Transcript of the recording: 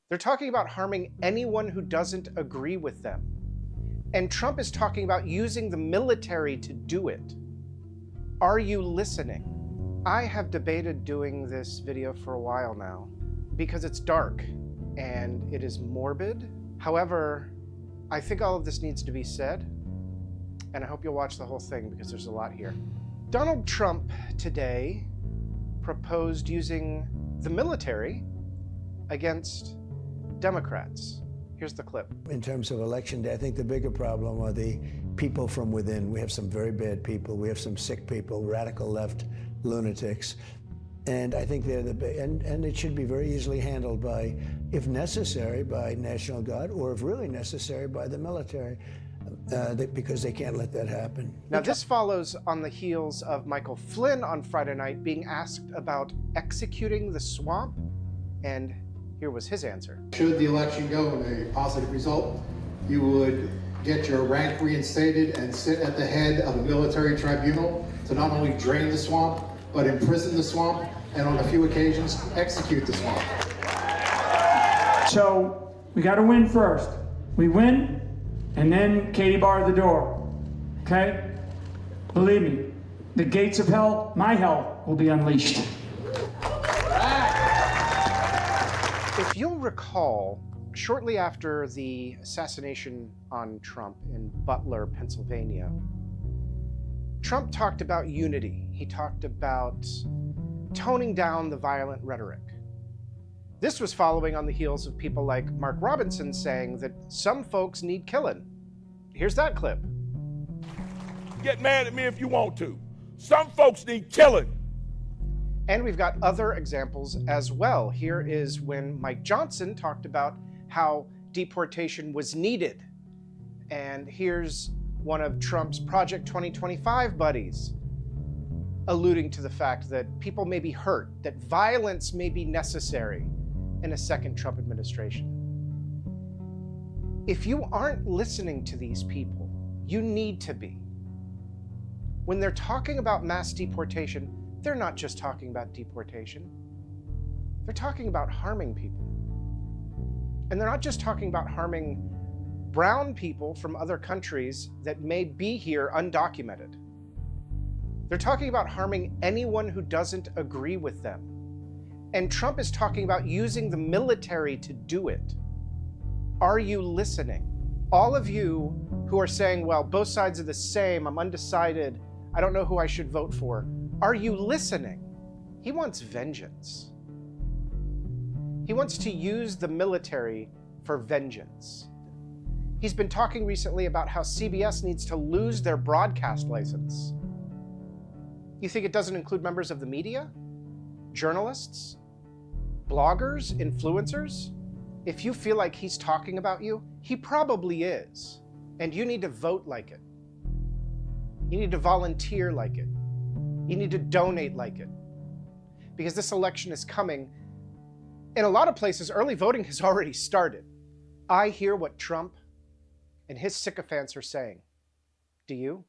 They're talking about harming anyone who doesn't agree with them. And Trump is talking about using the military to do it. Are you listening? I have debated doing this video for a while now because it's dark and it is morbid. However, I think all of this needs to be said, and I hope you'll watch the whole thing because there's a lot here. Donald Trump today proposed using the military against Democrats. Here's the clip. In terms of election day, I think the bigger problem are the people from within. We have some very bad people. We have some sick people, radical left lunatics. And I think they're and it should be very easily handled by, if necessary, by National Guard, or if really necessary, by the military, because they can't let that happen. Now, this follows on the heels of Michael Flynn on Friday night being asked about executing the swamp, and here was his answer. Should the election go in a positive result, you would get your rank reinstated and sit at the head of a military tribunal to not only drain the swamp, but imprison the swamp, and on a few occasions, execute the swamp. So we got to win first. We win, and then Katie bar the door, okay? Believe me, the gates of hell, my hell, will be unleashed. If you'll recall, shortly after the assassination on Trump in Butler, Pennsylvania, Trump talked about unity. He talked about toning down the violent rhetoric. This was following on the heels of people like Mark Robinson saying that some folks need killing. Here's that clip. Get mad at me if you want to. Some folks need killing. And we've got other examples as well. Here is when Mike Johnson talked about how deportation was needed. And here's one of Trump's Project 2025 buddies alluding to the fact that people may be hurt, that violence may be necessary in a second Trump administration. If you aren't listening to these people, you need to be. When they're talking about mass deportation, they're not just talking about deportation. They're talking about harming people. And they're not just talking about harming brown people from other countries that may be here undocumented. They're talking about harming anyone who doesn't agree with them. And Trump is talking about using the military to do it. Are you listening? All of you who are saying, well, both sides are the same, I'm undecided, I don't know who I should vote for. Are you listening? He wants vengeance. He wants to use the military for vengeance. He's been talking recently about how CBS needs to lose their broadcast license. You think it doesn't include members of the media? Journalists? Bloggers? Influencers? If you feel like he's talking about you, he probably is. And you need to vote like it. You need to volunteer like it. You need to donate like it. Because this election is coming. In a lot of places, early voting has already started. I hear what Trump and his sycophants are saying. Do you?